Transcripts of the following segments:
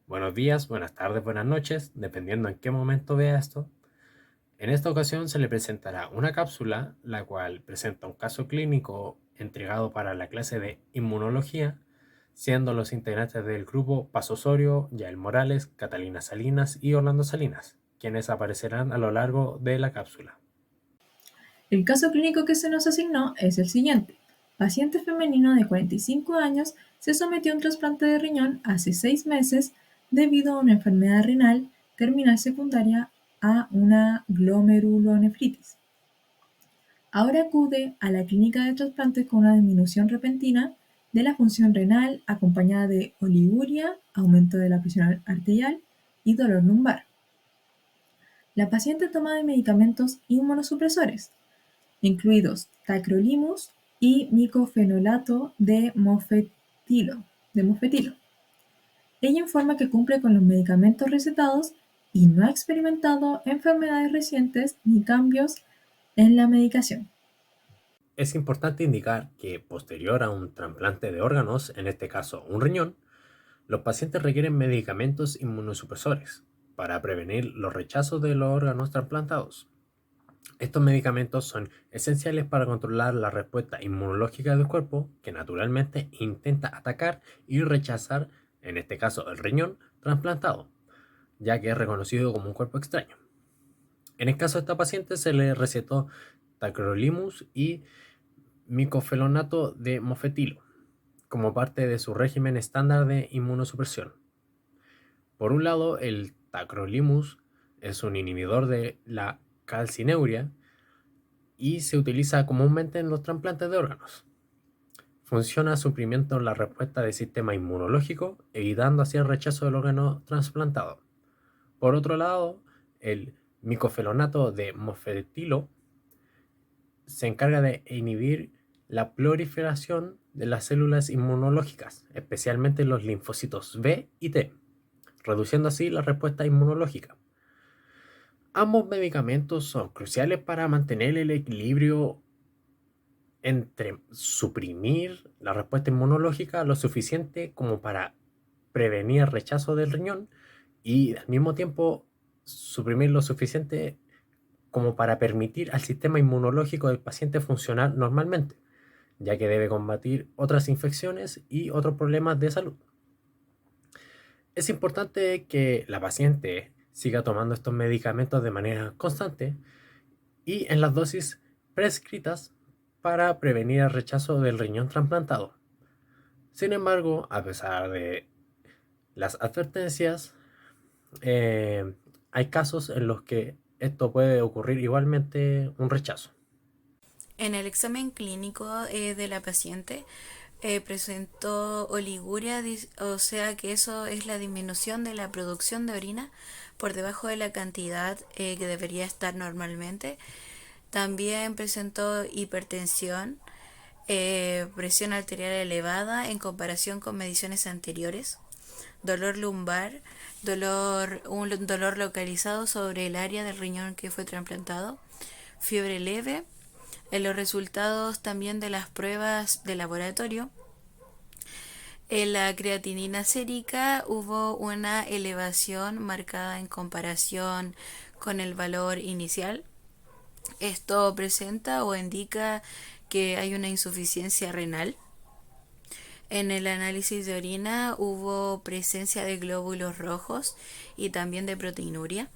Buenos días, buenas tardes, buenas noches, dependiendo en qué momento vea esto. En esta ocasión se le presentará una cápsula, la cual presenta un caso clínico entregado para la clase de inmunología, siendo los integrantes del grupo Paz Osorio, Yael Morales, Catalina Salinas y Orlando Salinas, quienes aparecerán a lo largo de la cápsula. El caso clínico que se nos asignó es el siguiente. Paciente femenino de 45 años se sometió a un trasplante de riñón hace 6 meses debido a una enfermedad renal terminal secundaria a una glomerulonefritis. Ahora acude a la clínica de trasplantes con una disminución repentina de la función renal acompañada de oliguria, aumento de la presión arterial y dolor lumbar. La paciente toma de medicamentos inmunosupresores, incluidos tacrolimus y micofenolato de mofetilo. Ella informa que cumple con los medicamentos recetados y no ha experimentado enfermedades recientes ni cambios en la medicación. Es importante indicar que posterior a un trasplante de órganos, en este caso un riñón, los pacientes requieren medicamentos inmunosupresores para prevenir los rechazos de los órganos trasplantados. Estos medicamentos son esenciales para controlar la respuesta inmunológica del cuerpo, que naturalmente intenta atacar y rechazar, en este caso el riñón, trasplantado, ya que es reconocido como un cuerpo extraño. En el caso de esta paciente se le recetó tacrolimus y micofelonato de mofetilo como parte de su régimen estándar de inmunosupresión. Por un lado, el tacrolimus es un inhibidor de la calcineuria y se utiliza comúnmente en los trasplantes de órganos. Funciona suprimiendo la respuesta del sistema inmunológico, evitando así el rechazo del órgano trasplantado. Por otro lado, el micofelonato de mofetilo se encarga de inhibir la proliferación de las células inmunológicas, especialmente los linfocitos B y T, reduciendo así la respuesta inmunológica. Ambos medicamentos son cruciales para mantener el equilibrio entre suprimir la respuesta inmunológica lo suficiente como para prevenir el rechazo del riñón y al mismo tiempo suprimir lo suficiente como para permitir al sistema inmunológico del paciente funcionar normalmente, ya que debe combatir otras infecciones y otros problemas de salud. Es importante que la paciente siga tomando estos medicamentos de manera constante y en las dosis prescritas para prevenir el rechazo del riñón trasplantado. Sin embargo, a pesar de las advertencias, hay casos en los que esto puede ocurrir igualmente un rechazo. En el examen clínico de la paciente presentó oliguria, o sea que eso es la disminución de la producción de orina por debajo de la cantidad que debería estar normalmente. También presentó hipertensión, presión arterial elevada en comparación con mediciones anteriores, dolor lumbar, un dolor localizado sobre el área del riñón que fue trasplantado, fiebre leve. En los resultados también de las pruebas de laboratorio, en la creatinina sérica hubo una elevación marcada en comparación con el valor inicial. Esto presenta o indica que hay una insuficiencia renal. En el análisis de orina hubo presencia de glóbulos rojos y también de proteinuria.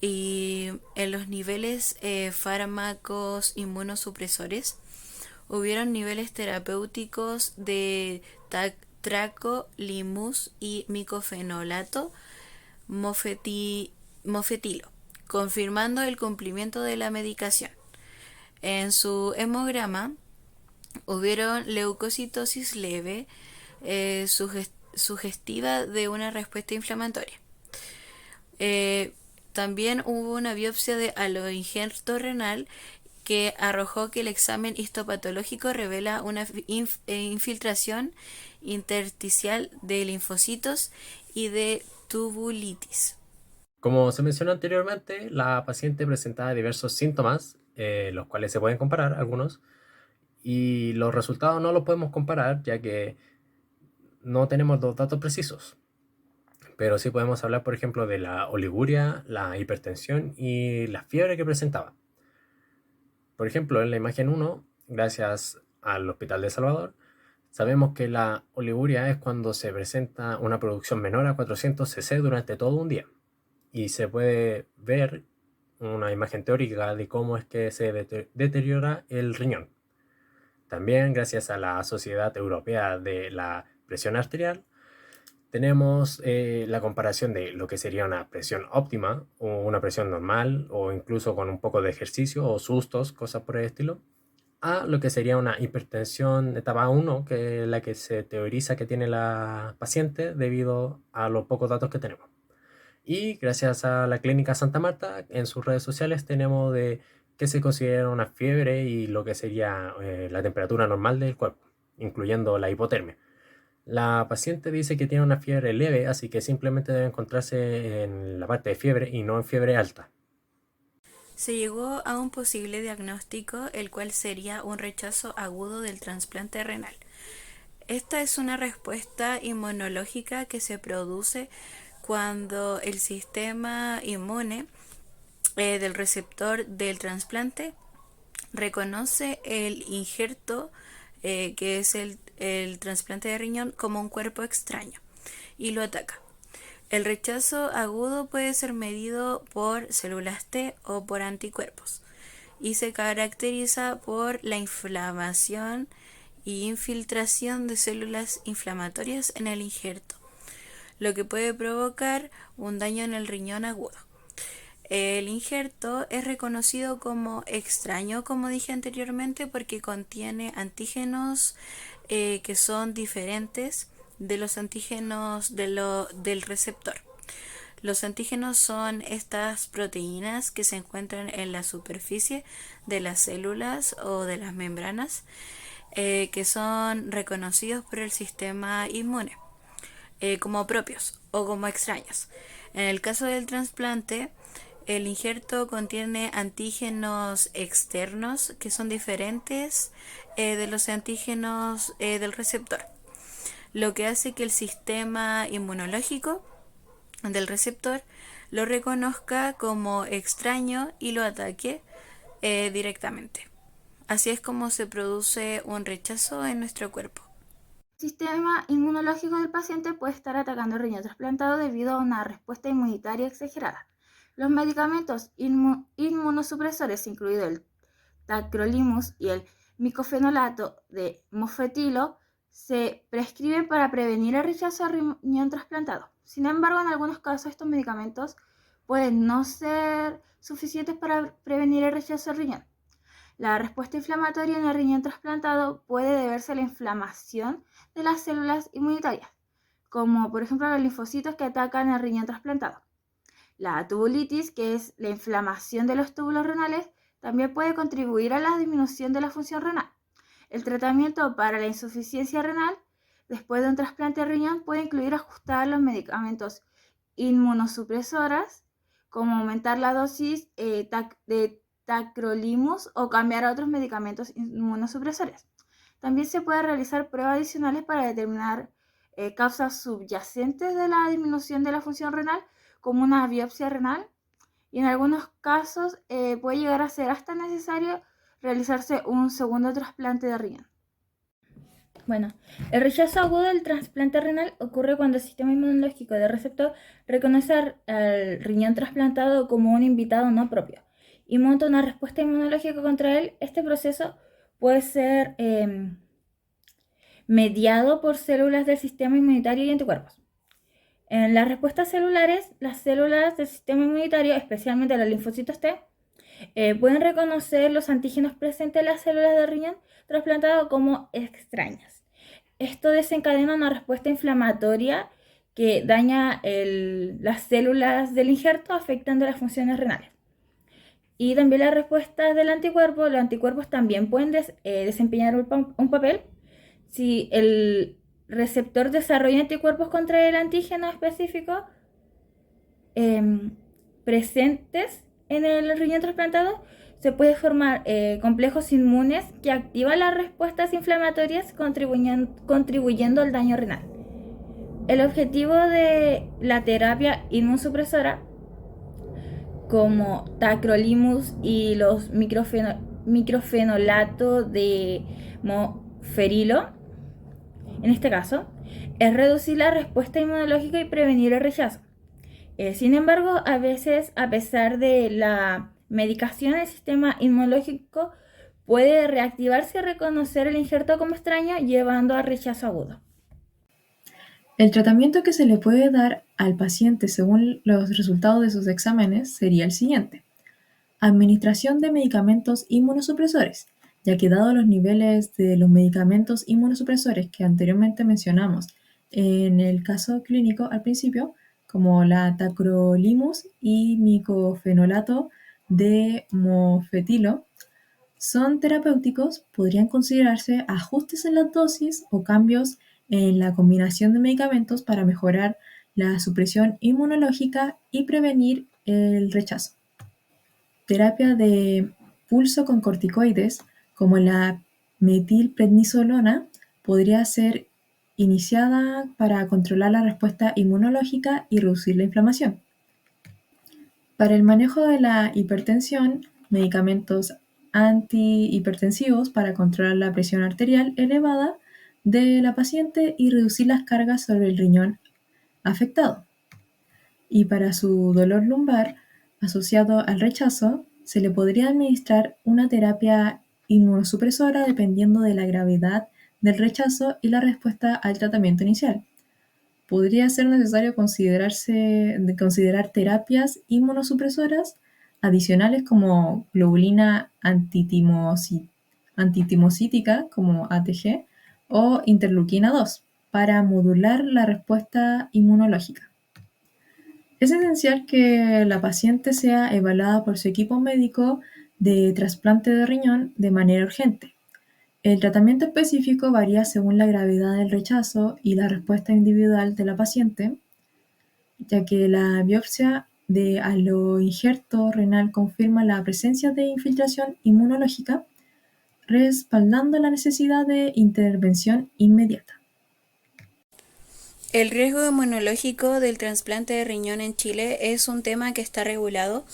Y en los niveles fármacos inmunosupresores hubieron niveles terapéuticos de tracolimus y micofenolato mofetilo, confirmando el cumplimiento de la medicación. En su hemograma hubieron leucocitosis leve sugestiva de una respuesta inflamatoria. Eh, También hubo una biopsia de aloinjerto renal que arrojó que el examen histopatológico revela una infiltración intersticial de linfocitos y de tubulitis. Como se mencionó anteriormente, la paciente presentaba diversos síntomas, los cuales se pueden comparar algunos, y los resultados no los podemos comparar ya que no tenemos los datos precisos. pero sí podemos hablar, por ejemplo, de la oliguria, la hipertensión y la fiebre que presentaba. Por ejemplo, en la imagen 1, gracias al Hospital de Salvador, sabemos que la oliguria es cuando se presenta una producción menor a 400 cc durante todo un día. Y se puede ver una imagen teórica de cómo es que se deteriora el riñón. También, gracias a la Sociedad Europea de la Presión Arterial, tenemos la comparación de lo que sería una presión óptima o una presión normal o incluso con un poco de ejercicio o sustos, cosas por el estilo, a lo que sería una hipertensión de etapa 1, que es la que se teoriza que tiene la paciente debido a los pocos datos que tenemos. Y gracias a la Clínica Santa Marta, en sus redes sociales tenemos de qué se considera una fiebre y lo que sería la temperatura normal del cuerpo, incluyendo la hipotermia. La paciente dice que tiene una fiebre leve, así que simplemente debe encontrarse en la parte de fiebre y no en fiebre alta. Se llegó a un posible diagnóstico, el cual sería un rechazo agudo del trasplante renal. Esta es una respuesta inmunológica que se produce cuando el sistema inmune del receptor del trasplante reconoce el injerto, que es el trasplante de riñón, como un cuerpo extraño y lo ataca. El rechazo agudo puede ser medido por células T o por anticuerpos y se caracteriza por la inflamación y infiltración de células inflamatorias en el injerto, lo que puede provocar un daño en el riñón agudo. El injerto es reconocido como extraño, como dije anteriormente, porque contiene antígenos que son diferentes de los antígenos del receptor. Los antígenos son estas proteínas que se encuentran en la superficie de las células o de las membranas, que son reconocidos por el sistema inmune como propios o como extraños. En el caso del trasplante, el injerto contiene antígenos externos que son diferentes de los antígenos del receptor, lo que hace que el sistema inmunológico del receptor lo reconozca como extraño y lo ataque directamente. Así es como se produce un rechazo en nuestro cuerpo. El sistema inmunológico del paciente puede estar atacando el riñón trasplantado debido a una respuesta inmunitaria exagerada. Los medicamentos inmunosupresores, incluido el tacrolimus y el micofenolato de mofetilo, se prescriben para prevenir el rechazo al riñón trasplantado. Sin embargo, en algunos casos estos medicamentos pueden no ser suficientes para prevenir el rechazo al riñón. La respuesta inflamatoria en el riñón trasplantado puede deberse a la inflamación de las células inmunitarias, como por ejemplo los linfocitos que atacan el riñón trasplantado. La tubulitis, que es la inflamación de los túbulos renales, también puede contribuir a la disminución de la función renal. El tratamiento para la insuficiencia renal después de un trasplante de riñón puede incluir ajustar los medicamentos inmunosupresores, como aumentar la dosis de tacrolimus o cambiar a otros medicamentos inmunosupresores. También se puede realizar pruebas adicionales para determinar causas subyacentes de la disminución de la función renal, como una biopsia renal, y en algunos casos puede llegar a ser hasta necesario realizarse un segundo trasplante de riñón. Bueno, el rechazo agudo del trasplante renal ocurre cuando el sistema inmunológico del receptor reconoce al riñón trasplantado como un invitado no propio y monta una respuesta inmunológica contra él. Este proceso puede ser mediado por células del sistema inmunitario y anticuerpos. En las respuestas celulares, las células del sistema inmunitario, especialmente los linfocitos T, pueden reconocer los antígenos presentes en las células del riñón trasplantado como extrañas. Esto desencadena una respuesta inflamatoria que daña las células del injerto, afectando las funciones renales. Y también la respuesta del anticuerpo. Los anticuerpos también pueden desempeñar un papel si el receptor desarrolla anticuerpos contra el antígeno específico presentes en el riñón trasplantado. Se puede formar complejos inmunes que activan las respuestas inflamatorias, contribuyendo al daño renal. El objetivo de la terapia inmunosupresora, como tacrolimus y los microfenolatos de moferilo, en este caso, es reducir la respuesta inmunológica y prevenir el rechazo. Sin embargo, a veces, a pesar de la medicación, el sistema inmunológico puede reactivarse y reconocer el injerto como extraño, llevando a rechazo agudo. El tratamiento que se le puede dar al paciente según los resultados de sus exámenes sería el siguiente. Administración de medicamentos inmunosupresores, ya que dado los niveles de los medicamentos inmunosupresores que anteriormente mencionamos en el caso clínico al principio, como la tacrolimus y micofenolato de mofetilo, son terapéuticos, podrían considerarse ajustes en las dosis o cambios en la combinación de medicamentos para mejorar la supresión inmunológica y prevenir el rechazo. Terapia de pulso con corticoides, como la metilprednisolona, podría ser iniciada para controlar la respuesta inmunológica y reducir la inflamación. Para el manejo de la hipertensión, medicamentos antihipertensivos para controlar la presión arterial elevada de la paciente y reducir las cargas sobre el riñón afectado. Y para su dolor lumbar asociado al rechazo, se le podría administrar una terapia inmunosupresora dependiendo de la gravedad del rechazo y la respuesta al tratamiento inicial. Podría ser necesario considerar terapias inmunosupresoras adicionales como globulina antitimocítica, como ATG, o interleuquina 2, para modular la respuesta inmunológica. Es esencial que la paciente sea evaluada por su equipo médico de trasplante de riñón de manera urgente. El tratamiento específico varía según la gravedad del rechazo y la respuesta individual de la paciente, ya que la biopsia de aloinjerto renal confirma la presencia de infiltración inmunológica, respaldando la necesidad de intervención inmediata. El riesgo inmunológico del trasplante de riñón en Chile es un tema que está regulado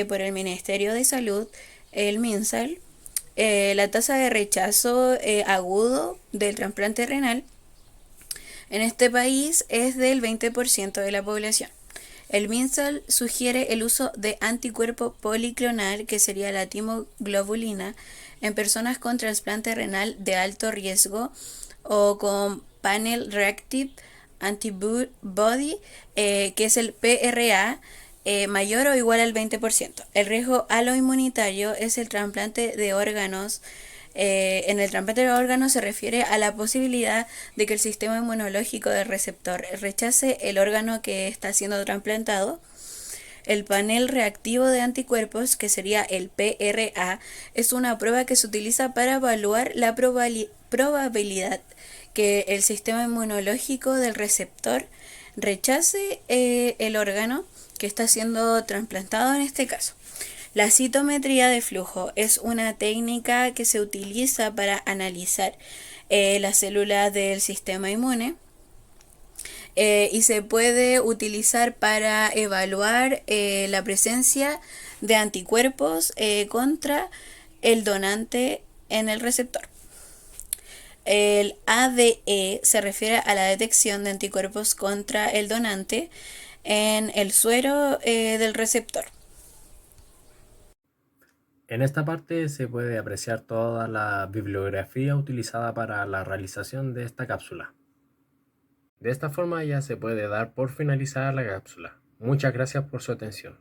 por el Ministerio de Salud, el MinSal. La tasa de rechazo agudo del trasplante renal en este país es del 20% de la población. El MinSal sugiere el uso de anticuerpo policlonal, que sería la timoglobulina, en personas con trasplante renal de alto riesgo o con panel reactive antibody, que es el PRA, mayor o igual al 20%. El riesgo aloinmunitario es el trasplante de órganos. En el trasplante de órganos se refiere a la posibilidad de que el sistema inmunológico del receptor rechace el órgano que está siendo trasplantado. El panel reactivo de anticuerpos, que sería el PRA, es una prueba que se utiliza para evaluar la probabilidad que el sistema inmunológico del receptor rechace el órgano que está siendo trasplantado en este caso. La citometría de flujo es una técnica que se utiliza para analizar las células del sistema inmune y se puede utilizar para evaluar la presencia de anticuerpos contra el donante en el receptor. El ADE se refiere a la detección de anticuerpos contra el donante en el suero del receptor. En esta parte se puede apreciar toda la bibliografía utilizada para la realización de esta cápsula. De esta forma ya se puede dar por finalizada la cápsula. Muchas gracias por su atención.